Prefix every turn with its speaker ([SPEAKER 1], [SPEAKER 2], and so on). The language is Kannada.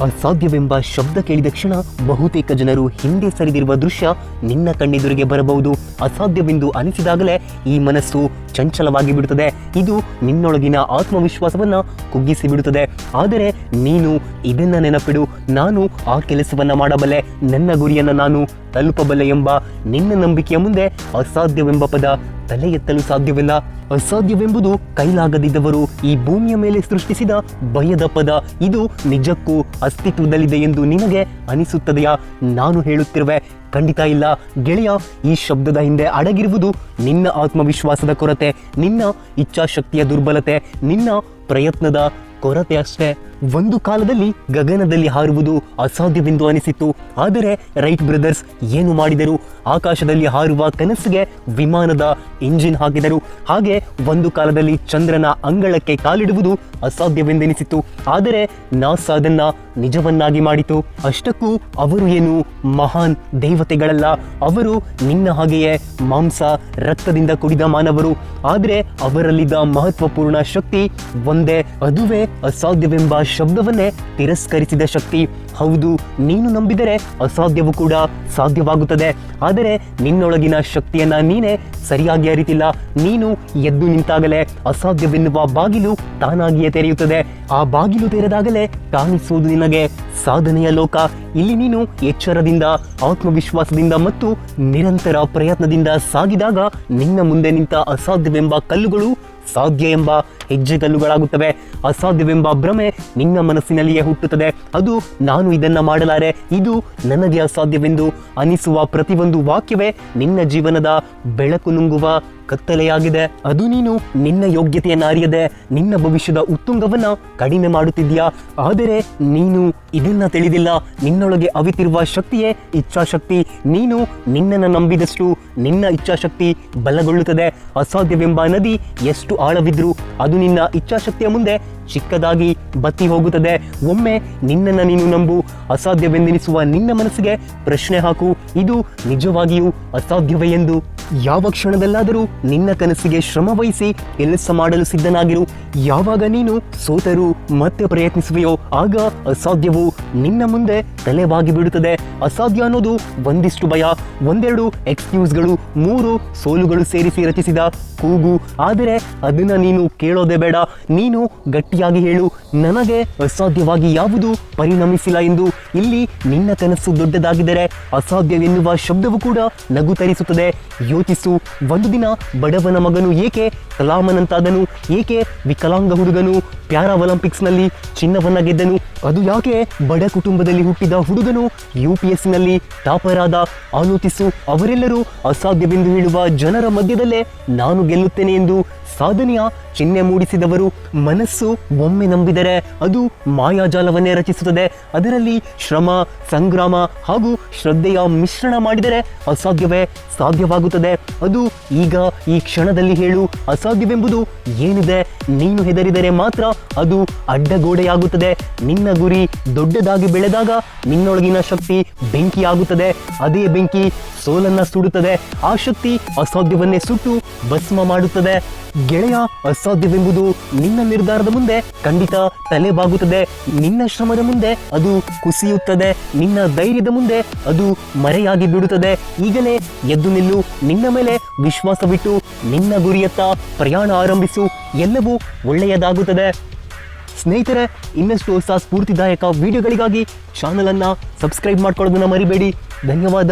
[SPEAKER 1] ಅಸಾಧ್ಯವೆಂಬ ಶಬ್ದ ಕೇಳಿದ ಕ್ಷಣ ಬಹುತೇಕ ಜನರು ಹಿಂದೆ ಸರಿದಿರುವ ದೃಶ್ಯ ನಿನ್ನ ಕಣ್ಣೆದುರಿಗೆ ಬರಬಹುದು. ಅಸಾಧ್ಯವೆಂದು ಅನಿಸಿದಾಗಲೇ ಈ ಮನಸ್ಸು ಚಂಚಲವಾಗಿ ಬಿಡುತ್ತದೆ. ಇದು ನಿನ್ನೊಳಗಿನ ಆತ್ಮವಿಶ್ವಾಸವನ್ನ ಕುಗ್ಗಿಸಿ ಬಿಡುತ್ತದೆ. ಆದರೆ ನೀನು ಇದನ್ನ ನೆನಪಿಡು, ನಾನು ಆ ಕೆಲಸವನ್ನ ಮಾಡಬಲ್ಲೆ, ನನ್ನ ಗುರಿಯನ್ನ ನಾನು ತಲುಪಬಲ್ಲೆ ಎಂಬ ನಿನ್ನ ನಂಬಿಕೆಯ ಮುಂದೆ ಅಸಾಧ್ಯವೆಂಬ ಪದ ತಲೆ ಎತ್ತಲು ಸಾಧ್ಯವಿಲ್ಲ. ಅಸಾಧ್ಯವೆಂಬುದು ಕೈಲಾಗದಿದ್ದವರು ಈ ಭೂಮಿಯ ಮೇಲೆ ಸೃಷ್ಟಿಸಿದ ಭಯದ ಪದ. ಇದು ನಿಜಕ್ಕೂ ಅಸ್ತಿತ್ವದಲ್ಲಿದೆ ಎಂದು ನಿನಗೆ ಅನಿಸುತ್ತದೆಯಾ? ನಾನು ಹೇಳುತ್ತಿರುವೆ, ಖಂಡಿತ ಇಲ್ಲ ಗೆಳೆಯ. ಈ ಶಬ್ದದ ಹಿಂದೆ ಅಡಗಿರುವುದು ನಿನ್ನ ಆತ್ಮವಿಶ್ವಾಸದ ಕೊರತೆ, ನಿನ್ನ ಇಚ್ಛಾಶಕ್ತಿಯ ದುರ್ಬಲತೆ, ನಿನ್ನ ಪ್ರಯತ್ನದ ಕೊರತೆ ಅಷ್ಟೇ. ಒಂದು ಕಾಲದಲ್ಲಿ ಗಗನದಲ್ಲಿ ಹಾರುವುದು ಅಸಾಧ್ಯವೆಂದು ಅನಿಸಿತ್ತು. ಆದರೆ ರೈಟ್ ಬ್ರದರ್ಸ್ ಏನು ಮಾಡಿದರು? ಆಕಾಶದಲ್ಲಿ ಹಾರುವ ಕನಸಿಗೆ ವಿಮಾನದ ಇಂಜಿನ್ ಹಾಕಿದರು. ಹಾಗೆ ಒಂದು ಕಾಲದಲ್ಲಿ ಚಂದ್ರನ ಅಂಗಳಕ್ಕೆ ಕಾಲಿಡುವುದು ಅಸಾಧ್ಯವೆಂದೆನಿಸಿತ್ತು. ಆದರೆ ನಾಸಾ ಅದನ್ನ ನಿಜವನ್ನಾಗಿ ಮಾಡಿತು. ಅಷ್ಟಕ್ಕೂ ಅವರು ಏನು ಮಹಾನ್ ದೇವತೆಗಳಲ್ಲ. ಅವರು ನಿನ್ನ ಹಾಗೆಯೇ ಮಾಂಸ ರಕ್ತದಿಂದ ಕುಡಿದ ಮಾನವರು. ಆದರೆ ಅವರಲ್ಲಿದ್ದ ಮಹತ್ವಪೂರ್ಣ ಶಕ್ತಿ ಒಂದೇ, ಅದುವೇ ಅಸಾಧ್ಯವೆಂಬ ಶಬ್ದವನ್ನೇ ತಿರಸ್ಕರಿಸಿದ ಶಕ್ತಿ. ಹೌದು, ನೀನು ನಂಬಿದರೆ ಅಸಾಧ್ಯವು ಕೂಡ ಸಾಧ್ಯವಾಗುತ್ತದೆ. ಆದರೆ ನಿನ್ನೊಳಗಿನ ಶಕ್ತಿಯನ್ನ ನೀನೇ ಸರಿಯಾಗಿ ಅರಿತಿಲ್ಲ. ನೀನು ಎದ್ದು ನಿಂತಾಗಲೇ ಅಸಾಧ್ಯವೆನ್ನುವ ಬಾಗಿಲು ತಾನಾಗಿಯೇ ತೆರೆಯುತ್ತದೆ. ಆ ಬಾಗಿಲು ತೆರೆದಾಗಲೇ ಕಾಣಿಸುವುದು ನಿನಗೆ ಸಾಧನೆಯ ಲೋಕ. ಇಲ್ಲಿ ನೀನು ಎಚ್ಚರದಿಂದ, ಆತ್ಮವಿಶ್ವಾಸದಿಂದ ಮತ್ತು ನಿರಂತರ ಪ್ರಯತ್ನದಿಂದ ಸಾಗಿದಾಗ ನಿನ್ನ ಮುಂದೆ ನಿಂತ ಅಸಾಧ್ಯವೆಂಬ ಕಲ್ಲುಗಳು ಸಾಧ್ಯ ಎಂಬ ಹೆಜ್ಜೆಗಲ್ಲುಗಳಾಗುತ್ತವೆ. ಅಸಾಧ್ಯವೆಂಬ ಭ್ರಮೆ ನಿನ್ನ ಮನಸ್ಸಿನಲ್ಲಿಯೇ ಹುಟ್ಟುತ್ತದೆ. ಅದು ನಾನು ಇದನ್ನ ಮಾಡಲಾರೆ, ಇದು ನನಗೆ ಅಸಾಧ್ಯವೆಂದು ಅನಿಸುವ ಪ್ರತಿಯೊಂದು ವಾಕ್ಯವೇ ನಿನ್ನ ಜೀವನದ ಬೆಳಕು ನುಂಗುವ ಕತ್ತಲೆಯಾಗಿದೆ. ಅದು ನೀನು ನಿನ್ನ ಯೋಗ್ಯತೆಯನ್ನು ಅರಿಯದೆ ನಿನ್ನ ಭವಿಷ್ಯದ ಉತ್ತುಂಗವನ್ನ ಕಡಿಮೆ ಮಾಡುತ್ತಿದ್ದೀಯಾ. ಆದರೆ ನೀನು ಇದನ್ನ ತಿಳಿದಿಲ್ಲ. ನಿನ್ನೊಳಗೆ ಅವಿತಿರುವ ಶಕ್ತಿಯೇ ಇಚ್ಛಾಶಕ್ತಿ. ನೀನು ನಿನ್ನನ್ನು ನಂಬಿದಷ್ಟು ನಿನ್ನ ಇಚ್ಛಾಶಕ್ತಿ ಬಲಗೊಳ್ಳುತ್ತದೆ. ಅಸಾಧ್ಯವೆಂಬ ನದಿ ಎಷ್ಟು ಆಳವಿದ್ರೂ ಅದು ನಿನ್ನ ಇಚ್ಛಾಶಕ್ತಿಯ ಮುಂದೆ ಚಿಕ್ಕದಾಗಿ ಬತ್ತಿ ಹೋಗುತ್ತದೆ. ಒಮ್ಮೆ ನಿನ್ನನ್ನು ನೀನು ನಂಬು. ಅಸಾಧ್ಯವೆಂದೆನಿಸುವ ನಿನ್ನ ಮನಸ್ಸಿಗೆ ಪ್ರಶ್ನೆ ಹಾಕು, ಇದು ನಿಜವಾಗಿಯೂ ಅಸಾಧ್ಯವೇ ಎಂದು. ಯಾವ ಕ್ಷಣದಲ್ಲಾದರೂ ನಿನ್ನ ಕನಸಿಗೆ ಶ್ರಮ ವಹಿಸಿ ಕೆಲಸ ಮಾಡಲು ಸಿದ್ಧನಾಗಿರು. ಯಾವಾಗ ನೀನು ಸೋತರೂ ಮತ್ತೆ ಪ್ರಯತ್ನಿಸುವೆಯೋ ಆಗ ಅಸಾಧ್ಯವು ನಿನ್ನ ಮುಂದೆ ತಲೆಬಾಗಿ ಬಿಡುತ್ತದೆ. ಅಸಾಧ್ಯ ಅನ್ನೋದು ಒಂದಿಷ್ಟು ಭಯ, ಒಂದೆರಡು ಎಕ್ಸ್ಕ್ಯೂಸ್ಗಳು, 3 ಸೋಲುಗಳು ಸೇರಿಸಿ ರಚಿಸಿದ ಕೂಗು. ಆದರೆ ಅದನ್ನ ನೀನು ಕೇಳೋದೇ ಬೇಡ. ನೀನು ಗಟ್ಟಿಯಾಗಿ ಹೇಳು, ನನಗೆ ಅಸಾಧ್ಯವಾಗಿ ಯಾವುದು ಪರಿಣಮಿಸಿಲ್ಲ ಎಂದು. ಇಲ್ಲಿ ನಿನ್ನ ಕನಸು ದೊಡ್ಡದಾಗಿದ್ದರೆ ಅಸಾಧ್ಯವೆನ್ನುವ ಶಬ್ದವು ಕೂಡ ನಗು ತರಿಸುತ್ತದೆ. ಯೋಚಿಸು, ಒಂದು ದಿನ ಬಡವನ ಮಗನು ಏಕೆ ಕಲಾಮನಂತಾದನು? ಏಕೆ ವಿಕಲಾಂಗ ಹುಡುಗನು ಪ್ಯಾರಾ ಒಲಿಂಪಿಕ್ಸ್ನಲ್ಲಿ ಚಿನ್ನವನ್ನ ಗೆದ್ದನು? ಅದು ಯಾಕೆ ಬಡ ಕುಟುಂಬದಲ್ಲಿ ಹುಟ್ಟಿದ ಹುಡುಗನು UPSನಲ್ಲಿ ಟಾಪರ್ ಆದ? ಆಲೋಚಿಸು. ಅವರೆಲ್ಲರೂ ಅಸಾಧ್ಯವೆಂದು ಹೇಳುವ ಜನರ ಮಧ್ಯದಲ್ಲೇ ನಾನು ಗೆಲ್ಲುತ್ತೇನೆ ಎಂದು ಸಾಧನೆಯ ಚಿಹ್ನೆ ಮೂಡಿಸಿದವರು. ಮನಸ್ಸು ಒಮ್ಮೆ ನಂಬಿದರೆ ಅದು ಮಾಯಾಜಾಲವನ್ನೇ ರಚಿಸುತ್ತದೆ. ಅದರಲ್ಲಿ ಶ್ರಮ, ಸಂಗ್ರಾಮ ಹಾಗೂ ಶ್ರದ್ಧೆಯ ಮಿಶ್ರಣ ಮಾಡಿದರೆ ಅಸಾಧ್ಯವೇ ಸಾಧ್ಯವಾಗುತ್ತದೆ. ಅದು ಈಗ ಈ ಕ್ಷಣದಲ್ಲಿ ಹೇಳು, ಅಸಾಧ್ಯವೆಂಬುದು ಏನಿದೆ? ನೀನು ಹೆದರಿದರೆ ಮಾತ್ರ ಅದು ಅಡ್ಡಗೋಡೆಯಾಗುತ್ತದೆ. ನಿನ್ನ ಗುರಿ ದೊಡ್ಡದಾಗಿ ಬೆಳೆದಾಗ ನಿನ್ನೊಳಗಿನ ಶಕ್ತಿ ಬೆಂಕಿಯಾಗುತ್ತದೆ. ಅದೇ ಬೆಂಕಿ ಸೋಲನ್ನ ಸುಡುತ್ತದೆ. ಆ ಶಕ್ತಿ ಅಸಾಧ್ಯವನ್ನೇ ಸುಟ್ಟು ಭಸ್ಮ ಮಾಡುತ್ತದೆ. ಗೆಳೆಯ, ಅಸಾಧ್ಯವೆಂಬುದು ನಿನ್ನ ನಿರ್ಧಾರದ ಮುಂದೆ ಖಂಡಿತ ತಲೆಬಾಗುತ್ತದೆ. ನಿನ್ನ ಶ್ರಮದ ಮುಂದೆ ಅದು ಕುಸಿಯುತ್ತದೆ. ನಿನ್ನ ಧೈರ್ಯದ ಮುಂದೆ ಅದು ಮರೆಯಾಗಿ ಬಿಡುತ್ತದೆ. ಈಗಲೇ ಎದ್ದು ನಿಲ್ಲು. ನಿನ್ನ ಮೇಲೆ ವಿಶ್ವಾಸವಿಟ್ಟು ನಿನ್ನ ಗುರಿಯತ್ತ ಪ್ರಯಾಣ ಆರಂಭಿಸು. ಎಲ್ಲವೂ ಒಳ್ಳೆಯದಾಗುತ್ತದೆ. ಸ್ನೇಹಿತರೆ, ಇನ್ನಷ್ಟು ಹೊಸ ಸ್ಫೂರ್ತಿದಾಯಕ ವಿಡಿಯೋಗಳಿಗಾಗಿ ಚಾನಲ್ ಅನ್ನ ಸಬ್ಸ್ಕ್ರೈಬ್ ಮಾಡ್ಕೊಳ್ಳೋದನ್ನ ಮರಿಬೇಡಿ. ಧನ್ಯವಾದ.